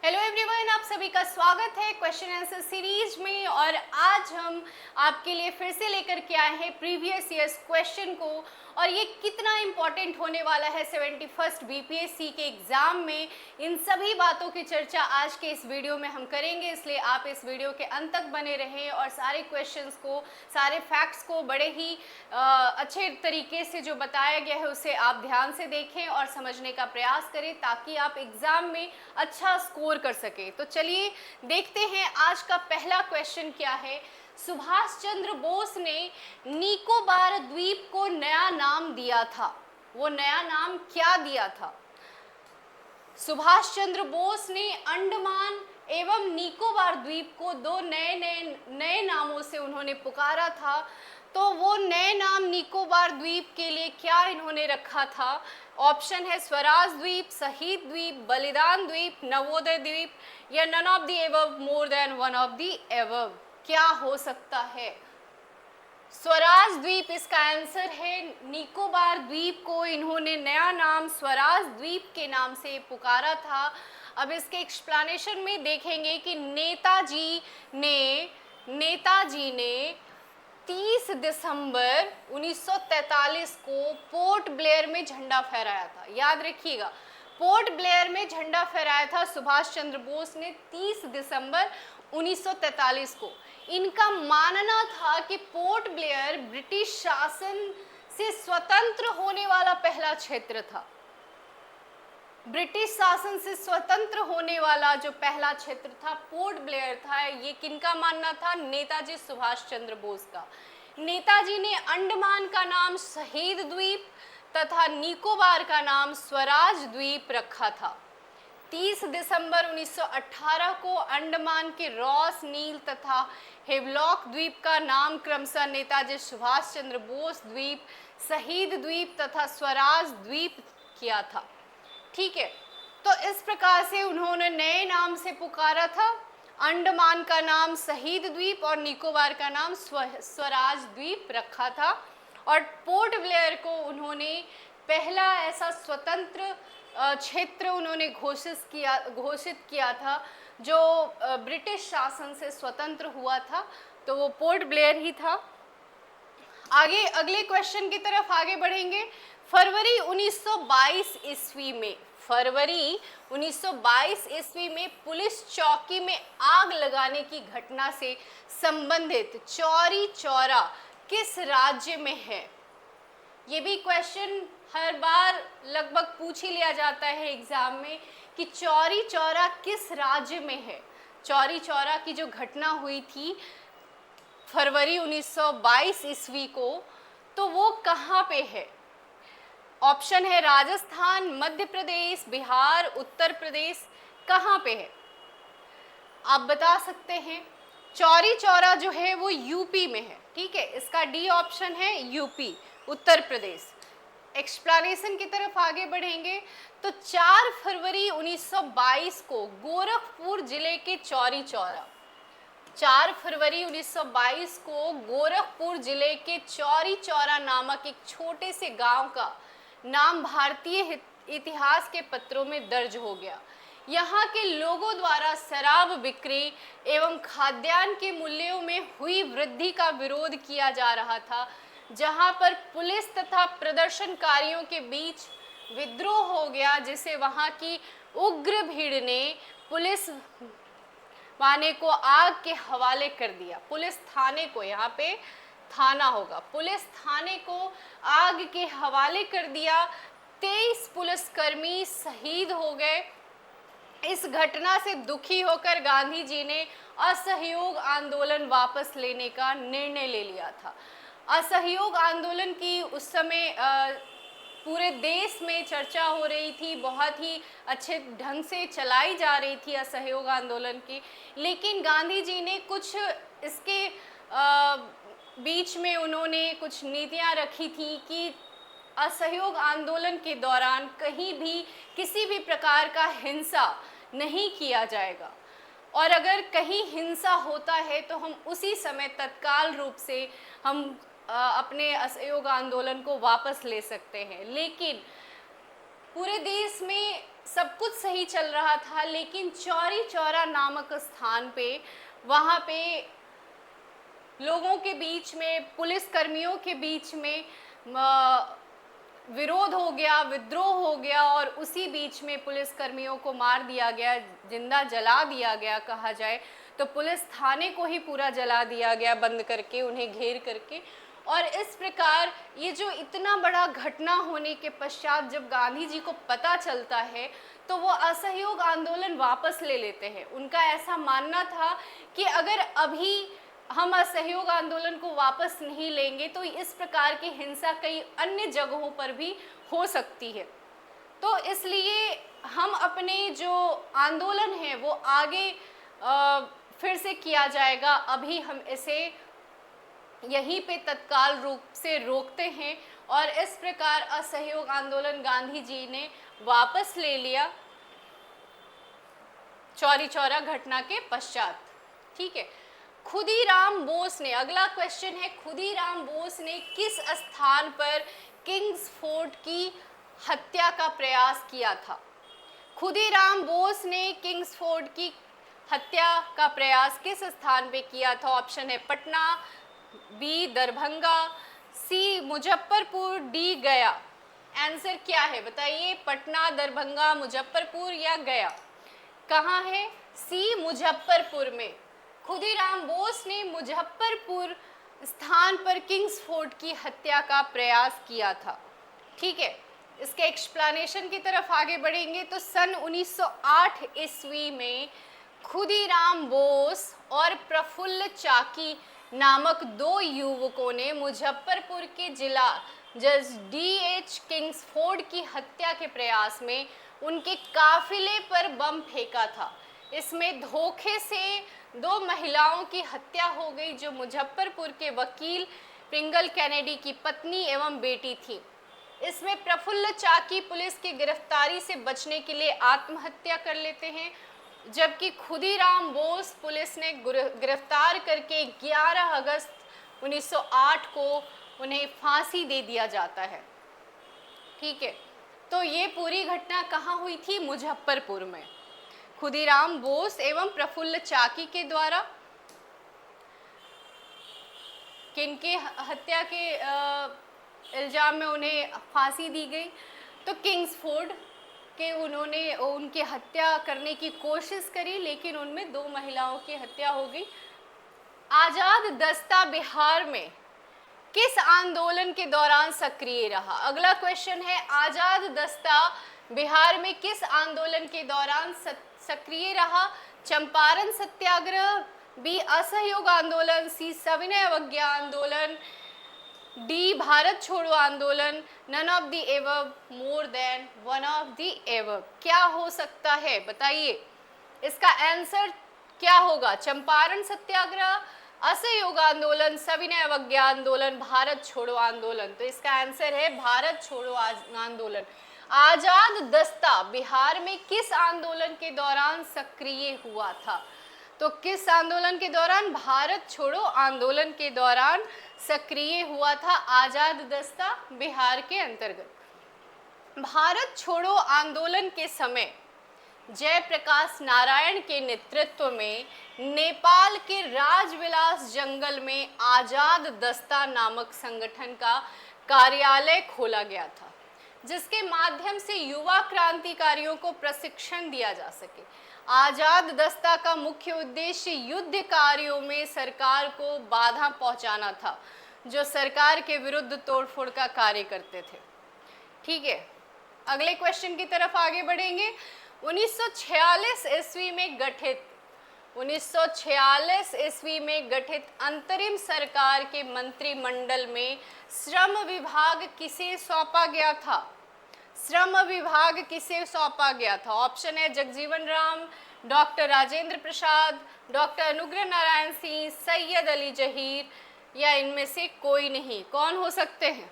Hello everyone, आप सभी का स्वागत है क्वेश्चन आंसर सीरीज में। और आज हम आपके लिए फिर से लेकर के आए हैं प्रीवियस ईयर्स क्वेश्चन को। और ये कितना इम्पॉर्टेंट होने वाला है 71st बीपीएससी के एग्ज़ाम में, इन सभी बातों की चर्चा आज के इस वीडियो में हम करेंगे। इसलिए आप इस वीडियो के अंत तक बने रहें और सारे क्वेश्चंस को, सारे फैक्ट्स को बड़े ही अच्छे तरीके से जो बताया गया है उसे आप ध्यान से देखें और समझने का प्रयास करें, ताकि आप एग्ज़ाम में अच्छा स्कोर कर सके। तो चलिए देखते हैं आज का पहला क्वेश्चन क्या है। सुभाष चंद्र बोस ने निकोबार द्वीप को नया नाम दिया था, वो नया नाम क्या दिया था? सुभाष चंद्र बोस ने अंडमान एवं निकोबार द्वीप को दो नए नामों से उन्होंने पुकारा था। तो वो नए नाम निकोबार द्वीप के लिए क्या इन्होंने रखा था? ऑप्शन है स्वराज द्वीप, शहीद द्वीप, बलिदान द्वीप, नवोदय द्वीप, या none of the above, more than one of the above. क्या हो सकता है? स्वराज द्वीप इसका आंसर है। निकोबार द्वीप को इन्होंने नया नाम स्वराज द्वीप के नाम से पुकारा था। अब इसके एक्सप्लेनेशन में देखेंगे कि नेताजी ने 30 दिसंबर 1943 को पोर्ट ब्लेयर में झंडा फहराया था। याद रखिएगा, पोर्ट ब्लेयर में झंडा फहराया था सुभाष चंद्र बोस ने 30 दिसंबर 1943 को। इनका मानना था कि पोर्ट ब्लेयर ब्रिटिश शासन से स्वतंत्र होने वाला पहला क्षेत्र था। ब्रिटिश शासन से स्वतंत्र होने वाला जो पहला क्षेत्र था पोर्ट ब्लेयर था। ये किनका मानना था? नेताजी सुभाष चंद्र बोस का। नेताजी ने अंडमान का नाम शहीद द्वीप तथा निकोबार का नाम स्वराज द्वीप रखा था। 30 दिसंबर 1918 को अंडमान के रॉस, नील तथा हेवलॉक द्वीप का नाम क्रमशः नेताजी सुभाष चंद्र बोस द्वीप, शहीद द्वीप तथा स्वराज द्वीप किया था। ठीक है, तो इस प्रकार से उन्होंने नए नाम से पुकारा था। अंडमान का नाम शहीद द्वीप और निकोबार का नाम स्वराज द्वीप रखा था। और पोर्ट ब्लेयर को उन्होंने पहला ऐसा स्वतंत्र क्षेत्र उन्होंने घोषित किया था जो ब्रिटिश शासन से स्वतंत्र हुआ था, तो वो पोर्ट ब्लेयर ही था। आगे अगले क्वेश्चन की तरफ आगे बढ़ेंगे। फरवरी 1922 ईस्वी में पुलिस चौकी में आग लगाने की घटना से संबंधित चौरी चौरा किस राज्य में है? ये भी क्वेश्चन हर बार लगभग पूछ ही लिया जाता है एग्जाम में कि चौरी चौरा किस राज्य में है। चौरी चौरा की जो घटना हुई थी फरवरी 1922 ईस्वी को, तो वो कहाँ पे है? ऑप्शन है राजस्थान, मध्य प्रदेश, बिहार, उत्तर प्रदेश। कहाँ पे है आप बता सकते हैं? चौरी चौरा जो है वो यूपी में है। ठीक है, इसका डी ऑप्शन है, यूपी, उत्तर प्रदेश। एक्सप्लेनेशन की तरफ आगे बढ़ेंगे तो 4 फरवरी 1922 को गोरखपुर जिले के चौरी चौरा, 4 फरवरी 1922 को गोरखपुर जिले के चौरी चौरा नामक एक छोटे से गांव का नाम भारतीय इतिहास के पत्रों में दर्ज हो गया। यहाँ के लोगों द्वारा शराब बिक्री एवं खाद्यान्न के मूल्यों में हुई वृद्धि का विरोध किया जा रहा था, जहाँ पर पुलिस तथा प्रदर्शनकारियों के बीच विद्रोह हो गया, जिसे वहाँ की उग्र भीड़ ने पुलिस थाने को आग के हवाले कर दिया। पुलिस थाने को, यहाँ पे थाना होगा, पुलिस थाने को आग के हवाले कर दिया। 23 पुलिसकर्मी शहीद हो गए। इस घटना से दुखी होकर गांधी जी ने असहयोग आंदोलन वापस लेने का निर्णय ले लिया था। असहयोग आंदोलन की उस समय पूरे देश में चर्चा हो रही थी, बहुत ही अच्छे ढंग से चलाई जा रही थी असहयोग आंदोलन की। लेकिन गांधी जी ने कुछ इसके बीच में उन्होंने कुछ नीतियां रखी थी कि असहयोग आंदोलन के दौरान कहीं भी किसी भी प्रकार का हिंसा नहीं किया जाएगा, और अगर कहीं हिंसा होता है तो हम उसी समय तत्काल रूप से हम अपने असहयोग आंदोलन को वापस ले सकते हैं। लेकिन पूरे देश में सब कुछ सही चल रहा था, लेकिन चौरी चौरा नामक स्थान पे वहाँ पे लोगों के बीच में, पुलिस कर्मियों के बीच में विरोध हो गया, विद्रोह हो गया, और उसी बीच में पुलिस कर्मियों को मार दिया गया, जिंदा जला दिया गया कहा जाए तो। पुलिस थाने को ही पूरा जला दिया गया, बंद करके, उन्हें घेर करके। और इस प्रकार ये जो इतना बड़ा घटना होने के पश्चात जब गांधी जी को पता चलता है तो वो असहयोग आंदोलन वापस ले लेते हैं। उनका ऐसा मानना था कि अगर अभी हम असहयोग आंदोलन को वापस नहीं लेंगे तो इस प्रकार की हिंसा कई अन्य जगहों पर भी हो सकती है। तो इसलिए हम अपने जो आंदोलन है वो आगे फिर से किया जाएगा, अभी हम इसे यहीं पे तत्काल रूप से रोकते हैं। और इस प्रकार असहयोग आंदोलन गांधी जी ने वापस ले लिया चौरी चौरा घटना के पश्चात। ठीक है, खुदीराम बोस ने, अगला क्वेश्चन है, खुदीराम बोस ने किस स्थान पर किंग्सफोर्ड की हत्या का प्रयास किया था? खुदीराम बोस ने किंग्सफोर्ड की हत्या का प्रयास किस स्थान पे किया था? ऑप्शन है पटना, बी दरभंगा, सी मुजफ्फरपुर, डी गया। आंसर क्या है बताइए? पटना, दरभंगा, मुजफ्फरपुर या गया? कहाँ है? सी मुजफ्फरपुर में। खुदीराम बोस ने मुजफ्फरपुर स्थान पर किंग्सफोर्ड की हत्या का प्रयास किया था। ठीक है, इसके एक्सप्लेनेशन की तरफ आगे बढ़ेंगे तो सन 1908 ईस्वी में खुदीराम बोस और प्रफुल्ल चाकी नामक दो युवकों ने मुजफ्फरपुर के जिला जज D.H. किंग्सफोर्ड की हत्या के प्रयास में उनके काफिले पर बम फेंका था। इसमें धोखे से दो महिलाओं की हत्या हो गई जो मुजफ्फरपुर के वकील प्रिंगल कैनेडी की पत्नी एवं बेटी थी। इसमें प्रफुल्ल चाकी पुलिस की गिरफ्तारी से बचने के लिए आत्महत्या कर लेते हैं, जबकि खुदीराम बोस पुलिस ने गिरफ्तार करके 11 अगस्त 1908 को उन्हें फांसी दे दिया जाता है। ठीक है, तो ये पूरी घटना कहाँ हुई थी? मुजफ्फरपुर में, खुदीराम बोस एवं प्रफुल्ल चाकी के द्वारा किनके हत्या के इल्जाम में उन्हें फांसी दी गई? तो किंग्सफोर्ड के उन्होंने उनकी हत्या करने की कोशिश करी, लेकिन उनमें दो महिलाओं की हत्या हो गई। आजाद दस्ता बिहार में किस आंदोलन के दौरान सक्रिय रहा? अगला क्वेश्चन है, आजाद दस्ता बिहार में किस आंदोलन के दौरान सक्रिय रहा? चंपारण सत्याग्रह, बी असहयोग आंदोलन, सी सविनय अवज्ञा आंदोलन, डी भारत छोड़ो आंदोलन, none of the above, more than one of the above. क्या हो सकता है बताइए? इसका आंसर क्या होगा? चंपारण सत्याग्रह, असहयोग आंदोलन, सविनय अवज्ञा आंदोलन, भारत छोड़ो आंदोलन। तो इसका आंसर है भारत छोड़ो आंदोलन। आजाद दस्ता बिहार में किस आंदोलन के दौरान सक्रिय हुआ था? तो किस आंदोलन के दौरान? भारत छोड़ो आंदोलन के दौरान सक्रिय हुआ था आजाद दस्ता बिहार के अंतर्गत। भारत छोड़ो आंदोलन के समय जयप्रकाश नारायण के नेतृत्व में नेपाल के राजविलास जंगल में आजाद दस्ता नामक संगठन का कार्यालय खोला गया था, जिसके माध्यम से युवा क्रांतिकारियों को प्रशिक्षण दिया जा सके। आजाद दस्ता का मुख्य उद्देश्य युद्ध कार्यों में सरकार को बाधा पहुंचाना था, जो सरकार के विरुद्ध तोड़फोड़ का कार्य करते थे। ठीक है, अगले क्वेश्चन की तरफ आगे बढ़ेंगे। 1946 ईस्वी में गठित अंतरिम सरकार के मंत्रिमंडल में श्रम विभाग किसे सौंपा गया था? श्रम विभाग किसे सौंपा गया था? ऑप्शन है जगजीवन राम, डॉक्टर राजेंद्र प्रसाद, डॉक्टर अनुग्रह नारायण सिंह, सैयद अली जहीर, या इनमें से कोई नहीं। कौन हो सकते हैं?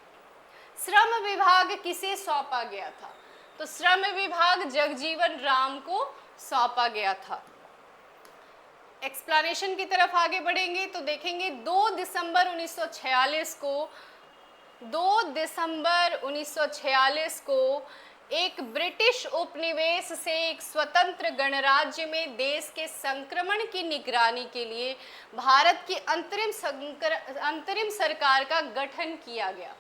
श्रम विभाग किसे सौंपा गया था? तो श्रम विभाग जगजीवन राम को सौंपा गया था। एक्सप्लेनेशन की तरफ आगे बढ़ेंगे तो देखेंगे 2 दिसंबर 1946 को एक ब्रिटिश उपनिवेश से एक स्वतंत्र गणराज्य में देश के संक्रमण की निगरानी के लिए भारत की अंतरिम सरकार का गठन किया गया।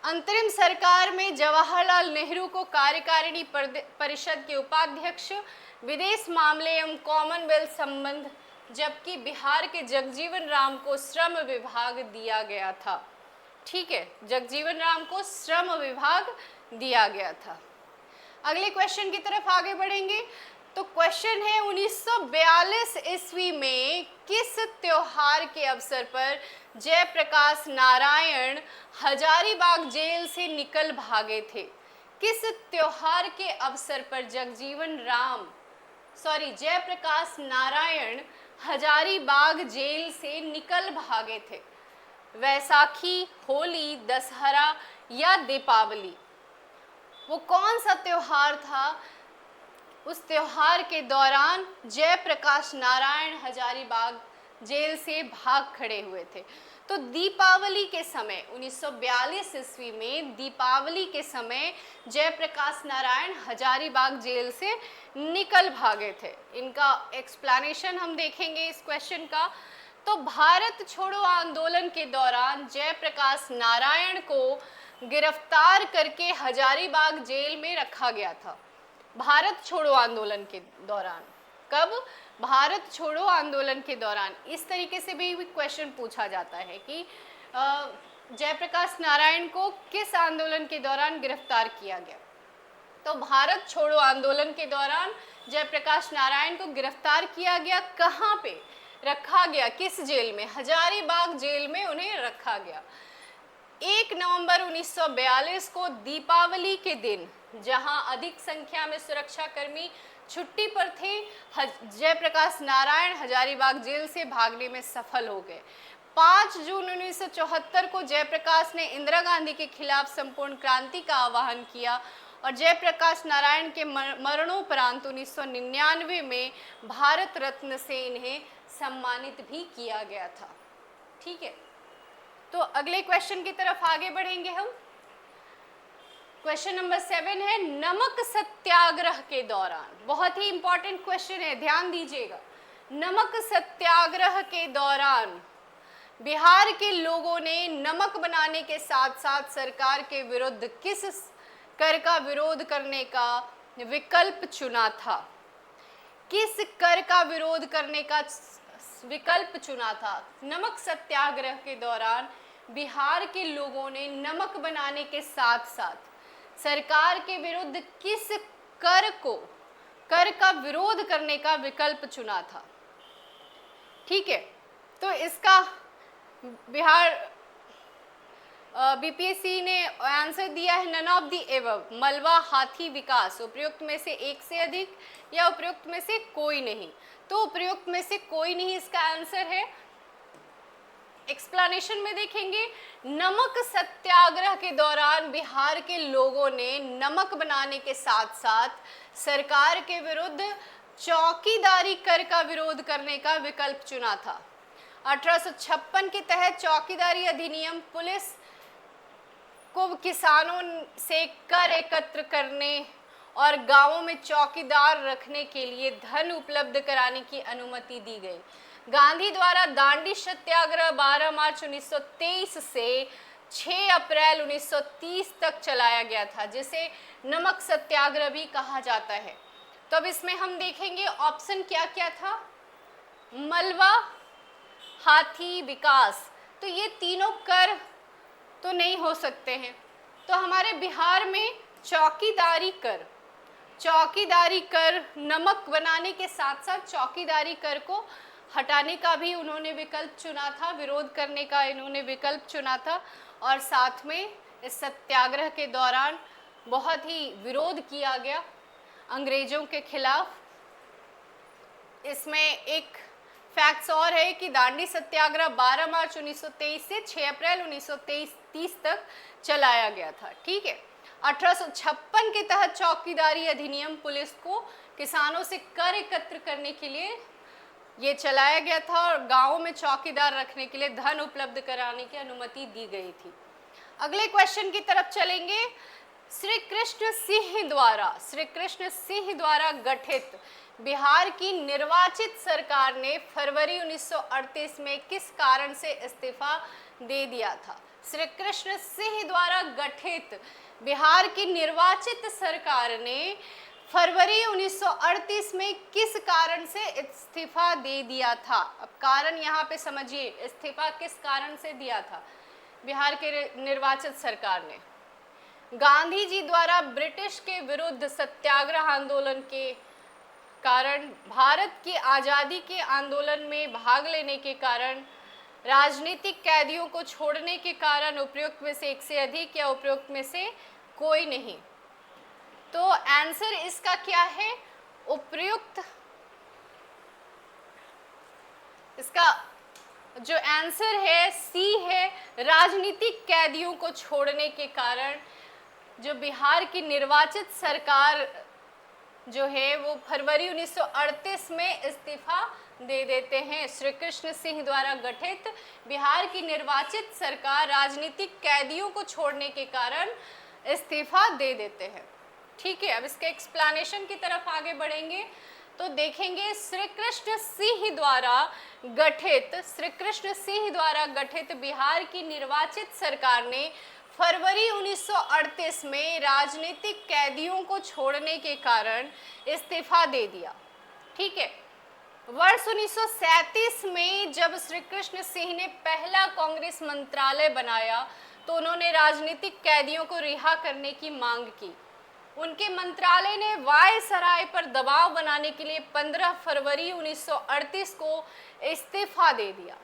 अंतरिम सरकार में जवाहरलाल नेहरू को कार्यकारिणी परिषद के उपाध्यक्ष, विदेश मामले एवं कॉमनवेल्थ संबंध, जबकि बिहार के जगजीवन राम को श्रम विभाग दिया गया था। ठीक है, जगजीवन राम को श्रम विभाग दिया गया था। अगले क्वेश्चन की तरफ आगे बढ़ेंगे। तो क्वेश्चन है 1942 ईस्वी में किस त्योहार के अवसर पर जयप्रकाश नारायण हजारीबाग जेल से निकल भागे थे? किस त्योहार के अवसर पर जयप्रकाश नारायण हजारीबाग जेल से निकल भागे थे? वैसाखी, होली, दशहरा या दीपावली? वो कौन सा त्योहार था? उस त्योहार के दौरान जयप्रकाश नारायण हजारीबाग जेल से भाग खड़े हुए थे। तो दीपावली के समय 1942 ईस्वी में दीपावली के समय जयप्रकाश नारायण हजारीबाग जेल से निकल भागे थे। इनका एक्सप्लेनेशन हम देखेंगे इस क्वेश्चन का। तो भारत छोड़ो आंदोलन के दौरान जयप्रकाश नारायण को गिरफ्तार करके हजारीबाग जेल में रखा गया था। भारत छोड़ो आंदोलन के दौरान। कब? भारत छोड़ो आंदोलन के दौरान। इस तरीके से भी क्वेश्चन पूछा जाता है कि जयप्रकाश नारायण को किस आंदोलन के दौरान गिरफ्तार किया गया? तो भारत छोड़ो आंदोलन के दौरान जयप्रकाश नारायण को गिरफ्तार किया गया। कहाँ पे रखा गया? किस जेल में? हजारीबाग जेल में उन्हें रखा गया। 1 नवंबर 1942 को दीपावली के दिन, जहां अधिक संख्या में सुरक्षाकर्मी छुट्टी पर थे, जयप्रकाश नारायण हजारीबाग जेल से भागने में सफल हो गए। 5 जून 1974 को जयप्रकाश ने इंदिरा गांधी के खिलाफ संपूर्ण क्रांति का आह्वान किया और जयप्रकाश नारायण के मरणोपरांत 1999 में भारत रत्न से इन्हें सम्मानित भी किया गया था। ठीक है, तो अगले क्वेश्चन की तरफ आगे बढ़ेंगे हम। क्वेश्चन नंबर 7 है नमक सत्याग्रह के दौरान। बहुत ही इंपॉर्टेंट क्वेश्चन है, ध्यान दीजिएगा। नमक सत्याग्रह के दौरान बिहार के लोगों ने नमक बनाने के साथ साथ सरकार के विरुद्ध किस कर का विरोध करने का विकल्प चुना था? किस कर का विरोध करने का विकल्प चुना था? नमक सत्याग्रह के दौरान बिहार के लोगों ने नमक बनाने के साथ साथ सरकार के विरुद्ध किस कर का विरोध करने का विकल्प चुना था? ठीक है, तो इसका बिहार बीपीएससी ने आंसर दिया है नन ऑफ दी एबव, मलबा, हाथी, विकास। उपयुक्त में से एक से अधिक या उपयुक्त में से कोई नहीं? तो उपयुक्त में से कोई नहीं इसका आंसर है। एक्सप्लेनेशन में देखेंगे, नमक सत्याग्रह के दौरान बिहार के लोगों ने नमक बनाने के साथ साथ सरकार के विरुद्ध चौकीदारी कर का विरोध करने का विकल्प चुना था। 1856 के तहत चौकीदारी अधिनियम पुलिस को किसानों से कर एकत्र करने और गांवों में चौकीदार रखने के लिए धन उपलब्ध कराने की अनुमति दी गई। गांधी द्वारा दांडी सत्याग्रह 12 मार्च 1923 से 6 अप्रैल 1930 तक चलाया गया था, जिसे नमक सत्याग्रह भी कहा जाता है। तो अब इसमें हम देखेंगे ऑप्शन क्या क्या था। मलबा, हाथी, विकास। तो ये तीनों कर तो नहीं हो सकते हैं। तो हमारे बिहार में चौकीदारी कर नमक बनाने के साथ साथ चौकीदारी कर को हटाने का भी उन्होंने विकल्प चुना था, विरोध करने का इन्होंने विकल्प चुना था। और साथ में इस सत्याग्रह के दौरान बहुत ही विरोध किया गया अंग्रेजों के खिलाफ। इसमें एक फैक्ट्स और है कि दांडी सत्याग्रह 12 मार्च 1923 से 6 अप्रैल 1930 तक चलाया गया था। ठीक है, 1856 के तहत चौकीदारी अधिनियम पुलिस को किसानों से कर एकत्र करने के लिए ये चलाया गया था और गांवों में चौकीदार रखने के लिए धन उपलब्ध कराने की अनुमति दी गई थी। अगले क्वेश्चन की तरफ चलेंगे। श्री कृष्ण सिंह द्वारा गठित बिहार की निर्वाचित सरकार ने फरवरी 1938 में किस कारण से इस्तीफा दे दिया था? श्री कृष्ण सिंह द्वारा गठित बिहार की निर्वाचित सरकार ने फरवरी 1938 में किस कारण से इस्तीफा दे दिया था? अब कारण यहाँ पे समझिए, इस्तीफा किस कारण से दिया था बिहार के निर्वाचित सरकार ने? गांधी जी द्वारा ब्रिटिश के विरुद्ध सत्याग्रह आंदोलन के कारण, भारत की आज़ादी के आंदोलन में भाग लेने के कारण, राजनीतिक कैदियों को छोड़ने के कारण, उपयुक्त में से एक से अधिक या उपयुक्त में से कोई नहीं। तो आंसर इसका क्या है? उपयुक्त। इसका जो आंसर है सी है, राजनीतिक कैदियों को छोड़ने के कारण जो बिहार की निर्वाचित सरकार जो है वो फरवरी 1938 में इस्तीफा दे देते हैं। श्री कृष्ण सिंह द्वारा गठित बिहार की निर्वाचित सरकार राजनीतिक कैदियों को छोड़ने के कारण इस्तीफा दे देते हैं। ठीक है, अब इसके एक्सप्लेनेशन की तरफ आगे बढ़ेंगे तो देखेंगे श्री कृष्ण सिंह द्वारा गठित बिहार की निर्वाचित सरकार ने फरवरी 1938 में राजनीतिक कैदियों को छोड़ने के कारण इस्तीफा दे दिया। ठीक है, वर्ष 1937 में जब श्री कृष्ण सिंह ने पहला कांग्रेस मंत्रालय बनाया तो उन्होंने राजनीतिक कैदियों को रिहा करने की मांग की। उनके मंत्रालय ने वायसराय पर दबाव बनाने के लिए 15 फरवरी 1938 को इस्तीफा दे दिया।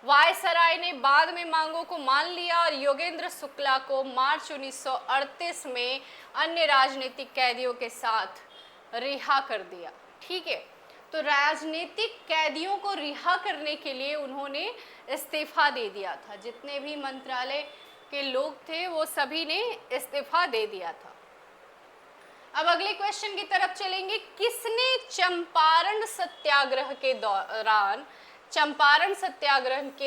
वायसराय ने बाद में मांगों को मान लिया और योगेंद्र शुक्ला को मार्च 1938 में अन्य राजनीतिक कैदियों के साथ रिहा कर दिया। ठीक है, तो राजनीतिक कैदियों को रिहा करने के लिए उन्होंने इस्तीफा दे दिया था। जितने भी मंत्रालय के लोग थे वो सभी ने इस्तीफा दे दिया था। अब अगले क्वेश्चन की तरफ चलेंगे। किसने चंपारण सत्याग्रह के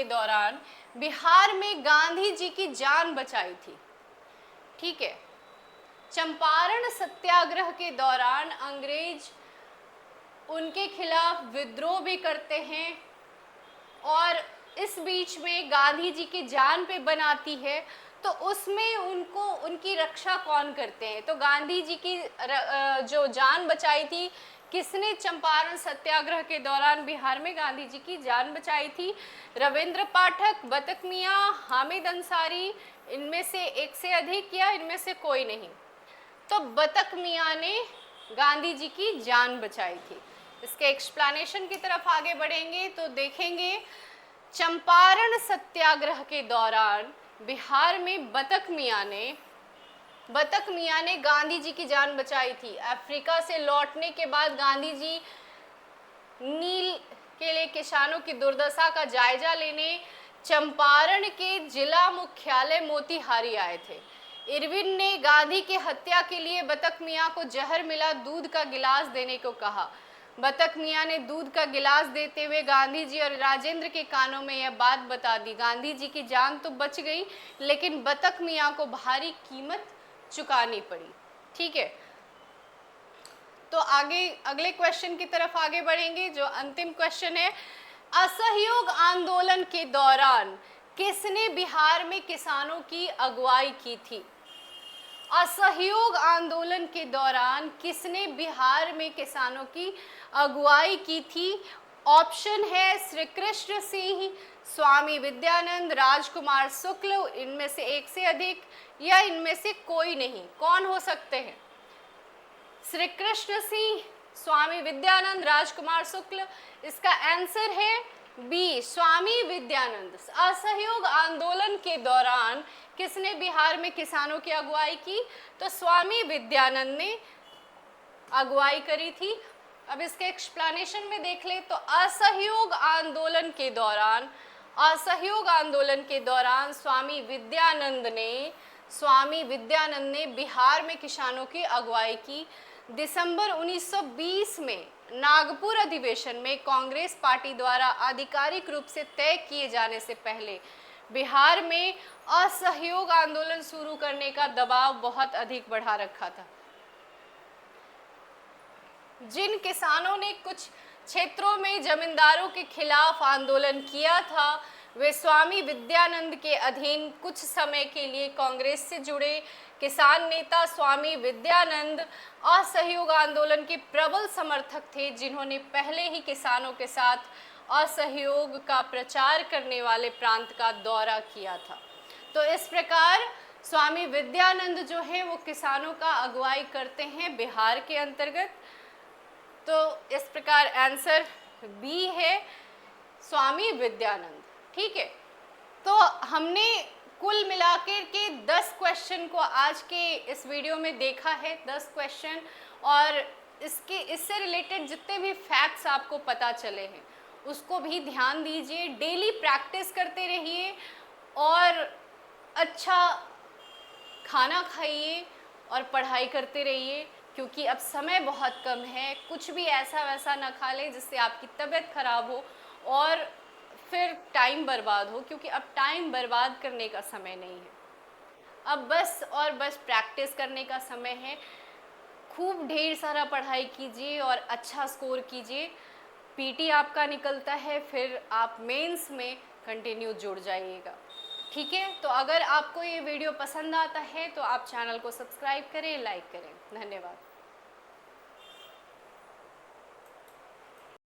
दौरान बिहार में गांधी जी की जान बचाई थी? ठीक है, चंपारण सत्याग्रह के दौरान अंग्रेज उनके खिलाफ विद्रोह भी करते हैं और इस बीच में गांधी जी की जान पे बनाती है, तो उसमें उनकी रक्षा कौन करते हैं? तो गांधी जी की जो जान बचाई थी, किसने चंपारण सत्याग्रह के दौरान बिहार में गांधी जी की जान बचाई थी? रविंद्र पाठक, बतक मियाँ, हामिद अंसारी, इनमें से एक से अधिक या इनमें से कोई नहीं? तो बतक मियाँ ने गांधी जी की जान बचाई थी। इसके एक्सप्लेनेशन की तरफ आगे बढ़ेंगे तो देखेंगे चंपारण सत्याग्रह के दौरान बिहार में बतक मियाँ ने गांधी जी की जान बचाई थी। अफ्रीका से लौटने के बाद गांधी जी नील के लिए किसानों की दुर्दशा का जायजा लेने चंपारण के जिला मुख्यालय मोतिहारी आए थे। इरविन ने गांधी की हत्या के लिए बतक मियाँ को जहर मिला दूध का गिलास देने को कहा। बतक मियाँ ने दूध का गिलास देते हुए गांधी जी और राजेंद्र के कानों में यह बात बता दी। गांधी जी की जान तो बच गई, लेकिन बतक मियाँ को भारी कीमत चुकानी पड़ी। ठीक है, तो आगे अगले क्वेश्चन की तरफ आगे बढ़ेंगे जो अंतिम क्वेश्चन है। असहयोग आंदोलन के दौरान किसने बिहार में किसानों की अगुवाई की थी? असहयोग आंदोलन के दौरान किसने बिहार में किसानों की अगुवाई की थी? ऑप्शन है श्री कृष्ण सिंह, स्वामी विद्यानंद, राजकुमार शुक्ल, इनमें से एक से अधिक या इनमें से कोई नहीं। कौन हो सकते हैं? श्री कृष्ण सिंह, स्वामी विद्यानंद, राजकुमार शुक्ल। इसका आंसर है बी, स्वामी विद्यानंद। असहयोग आंदोलन के दौरान किसने बिहार में किसानों की अगुवाई की? तो स्वामी विद्यानंद ने अगुवाई करी थी। अब इसके एक्सप्लेनेशन में देख ले तो असहयोग आंदोलन के दौरान स्वामी विद्यानंद ने बिहार में किसानों की अगुवाई की। दिसंबर 1920 में नागपुर अधिवेशन में कांग्रेस पार्टी द्वारा आधिकारिक रूप से तय किए जाने से पहले बिहार में असहयोग आंदोलन शुरू करने का दबाव बहुत अधिक बढ़ा रखा था। जिन किसानों ने कुछ क्षेत्रों में जमींदारों के खिलाफ आंदोलन किया था, वे स्वामी विद्यानंद के अधीन कुछ समय के लिए कांग्रेस से जुड़े। किसान नेता स्वामी विद्यानंद असहयोग आंदोलन के प्रबल समर्थक थे, जिन्होंने पहले ही किसानों के साथ असहयोग का प्रचार करने वाले प्रांत का दौरा किया था। तो इस प्रकार स्वामी विद्यानंद जो है वो किसानों का अगुवाई करते हैं बिहार के अंतर्गत। तो इस प्रकार आंसर बी है स्वामी विद्यानंद। ठीक है, तो हमने कुल मिलाकर के 10 क्वेश्चन को आज के इस वीडियो में देखा है, 10 क्वेश्चन, और इससे रिलेटेड जितने भी फैक्ट्स आपको पता चले हैं उसको भी ध्यान दीजिए, डेली प्रैक्टिस करते रहिए और अच्छा खाना खाइए और पढ़ाई करते रहिए, क्योंकि अब समय बहुत कम है। कुछ भी ऐसा वैसा ना खा लें जिससे आपकी तबीयत खराब हो और फिर टाइम बर्बाद हो, क्योंकि अब टाइम बर्बाद करने का समय नहीं है, अब बस और बस प्रैक्टिस करने का समय है। खूब ढेर सारा पढ़ाई कीजिए और अच्छा स्कोर कीजिए। पीटी आपका निकलता है, फिर आप मेंस में कंटिन्यू जुड़ जाइएगा। ठीक है, तो अगर आपको ये वीडियो पसंद आता है तो आप चैनल को सब्सक्राइब करें, लाइक करें। धन्यवाद।